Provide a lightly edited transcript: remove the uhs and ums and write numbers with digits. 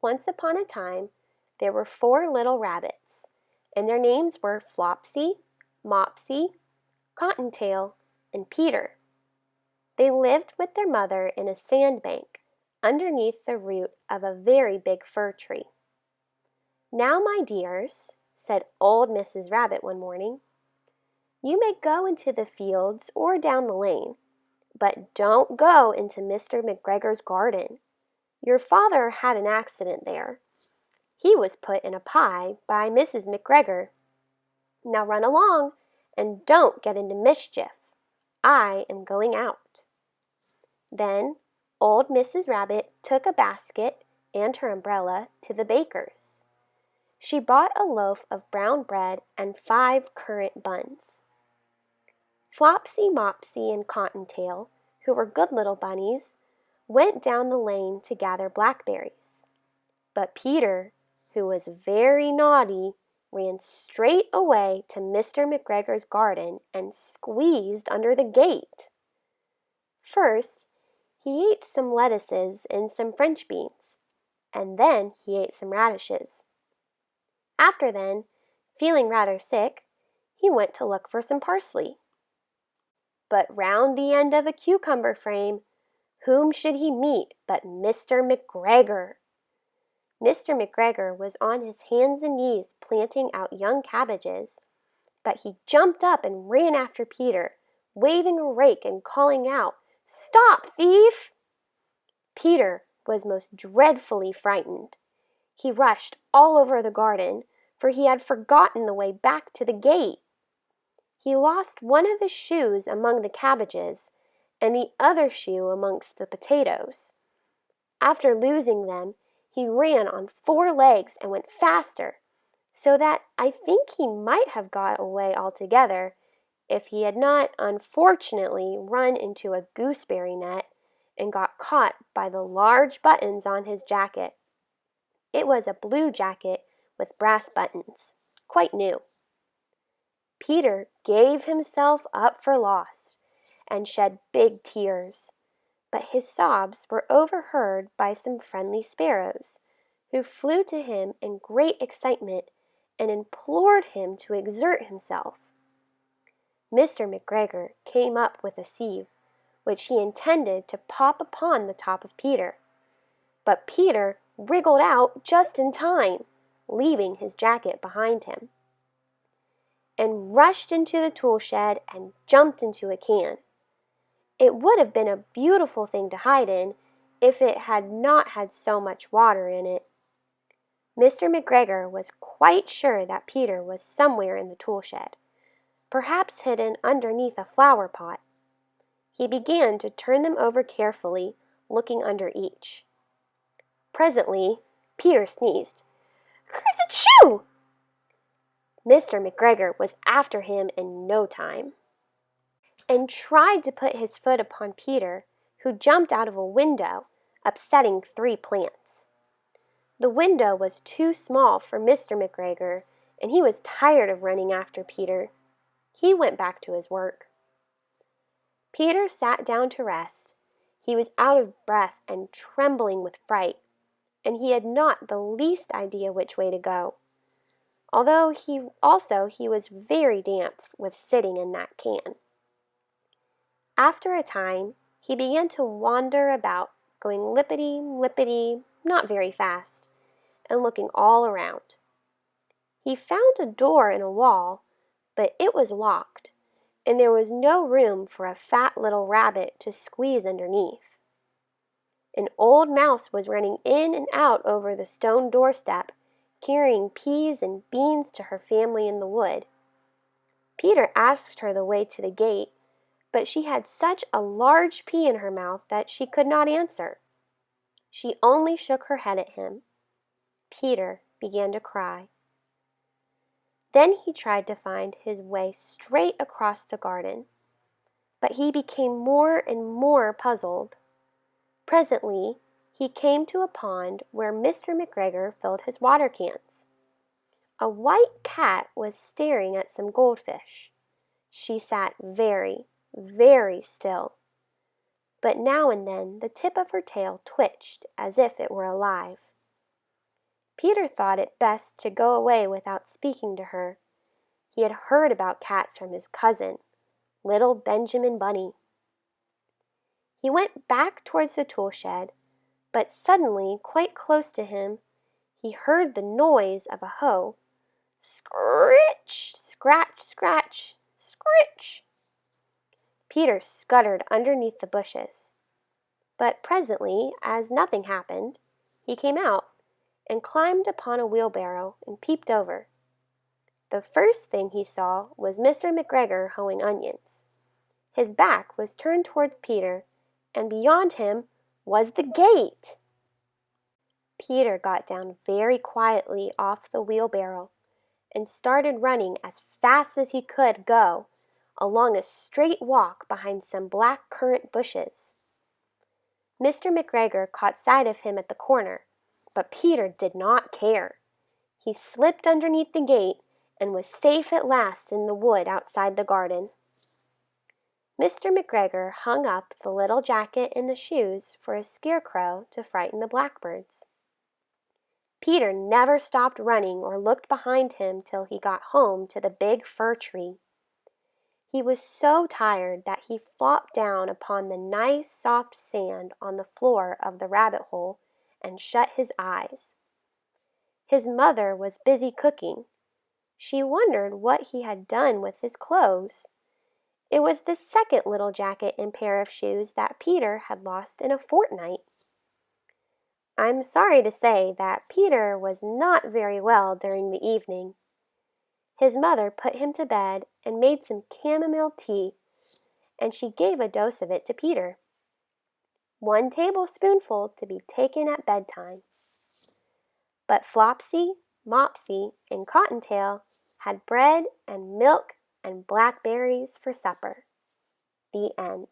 Once upon a time, there were 4 little rabbits, and their names were Flopsy, Mopsy, Cottontail, and Peter. They lived with their mother in a sandbank underneath the root of a very big fir tree. "Now, my dears," said old Mrs. Rabbit one morning, "you may go into the fields or down the lane, but don't go into Mr. McGregor's garden. Your father had an accident there. He was put in a pie by Mrs. McGregor. Now run along and don't get into mischief. I am going out." Then old Mrs. Rabbit took a basket and her umbrella to the baker's. She bought a loaf of brown bread and 5 currant buns. Flopsy, Mopsy, and Cottontail, who were good little bunnies, went down the lane to gather blackberries. But Peter, who was very naughty, ran straight away to Mr. McGregor's garden and squeezed under the gate. First, he ate some lettuces and some French beans, and then he ate some radishes. After then, feeling rather sick, he went to look for some parsley. But round the end of a cucumber frame, whom should he meet but Mr. McGregor? Mr. McGregor was on his hands and knees planting out young cabbages, but he jumped up and ran after Peter, waving a rake and calling out, "Stop, thief!" Peter was most dreadfully frightened. He rushed all over the garden, for he had forgotten the way back to the gate. He lost one of his shoes among the cabbages, and the other shoe amongst the potatoes. After losing them, he ran on 4 legs and went faster, so that I think he might have got away altogether if he had not unfortunately run into a gooseberry net and got caught by the large buttons on his jacket. It was a blue jacket with brass buttons, quite new. Peter gave himself up for lost and shed big tears, but his sobs were overheard by some friendly sparrows, who flew to him in great excitement and implored him to exert himself. Mr. McGregor came up with a sieve, which he intended to pop upon the top of Peter, but Peter wriggled out just in time, leaving his jacket behind him, and rushed into the tool shed and jumped into a can. It would have been a beautiful thing to hide in if it had not had so much water in it. Mr. McGregor was quite sure that Peter was somewhere in the tool shed, perhaps hidden underneath a flower pot. He began to turn them over carefully, looking under each. Presently, Peter sneezed. "Ker's-a-choo!" Mr. McGregor was after him in no time, and tried to put his foot upon Peter, who jumped out of a window, upsetting 3 plants. The window was too small for Mr. McGregor, and he was tired of running after Peter. He went back to his work. Peter sat down to rest. He was out of breath and trembling with fright, and he had not the least idea which way to go, although he was very damp with sitting in that can. After a time, he began to wander about, going lippity-lippity, not very fast, and looking all around. He found a door in a wall, but it was locked, and there was no room for a fat little rabbit to squeeze underneath. An old mouse was running in and out over the stone doorstep, carrying peas and beans to her family in the wood. Peter asked her the way to the gate, but she had such a large pea in her mouth that she could not answer. She only shook her head at him. Peter began to cry. Then he tried to find his way straight across the garden, but he became more and more puzzled. Presently, he came to a pond where Mr. McGregor filled his water cans. A white cat was staring at some goldfish. She sat very, very still, but now and then the tip of her tail twitched as if it were alive. Peter thought it best to go away without speaking to her. He had heard about cats from his cousin, little Benjamin Bunny. He went back towards the tool shed, but suddenly, quite close to him, he heard the noise of a hoe. Scritch, scratch, scratch, scritch. Peter scuttered underneath the bushes. But presently, as nothing happened, he came out and climbed upon a wheelbarrow and peeped over. The first thing he saw was Mr. McGregor hoeing onions. His back was turned towards Peter, and beyond him was the gate. Peter got down very quietly off the wheelbarrow and started running as fast as he could go along a straight walk behind some black currant bushes. Mr. McGregor caught sight of him at the corner, but Peter did not care. He slipped underneath the gate and was safe at last in the wood outside the garden. Mr. McGregor hung up the little jacket and the shoes for a scarecrow to frighten the blackbirds. Peter never stopped running or looked behind him till he got home to the big fir tree. He was so tired that he flopped down upon the nice soft sand on the floor of the rabbit hole and shut his eyes. His mother was busy cooking. She wondered what he had done with his clothes. It was the second little jacket and pair of shoes that Peter had lost in a fortnight. I'm sorry to say that Peter was not very well during the evening. His mother put him to bed and made some chamomile tea, and she gave a dose of it to Peter. 1 tablespoonful to be taken at bedtime. But Flopsy, Mopsy, and Cottontail had bread and milk and blackberries for supper. The end.